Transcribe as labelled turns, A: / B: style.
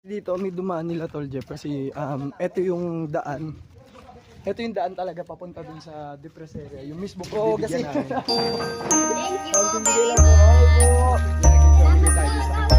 A: Dito may dumaan nila Tol Jeff kasi ito yung daan. Ito yung daan talaga papunta dun sa Depreseria. Yung mismo po bibigyan namin.
B: Thank you
A: Konting bigay
B: very
A: lang po.
B: much.
A: Ay po. Lagi so bigay tayo sa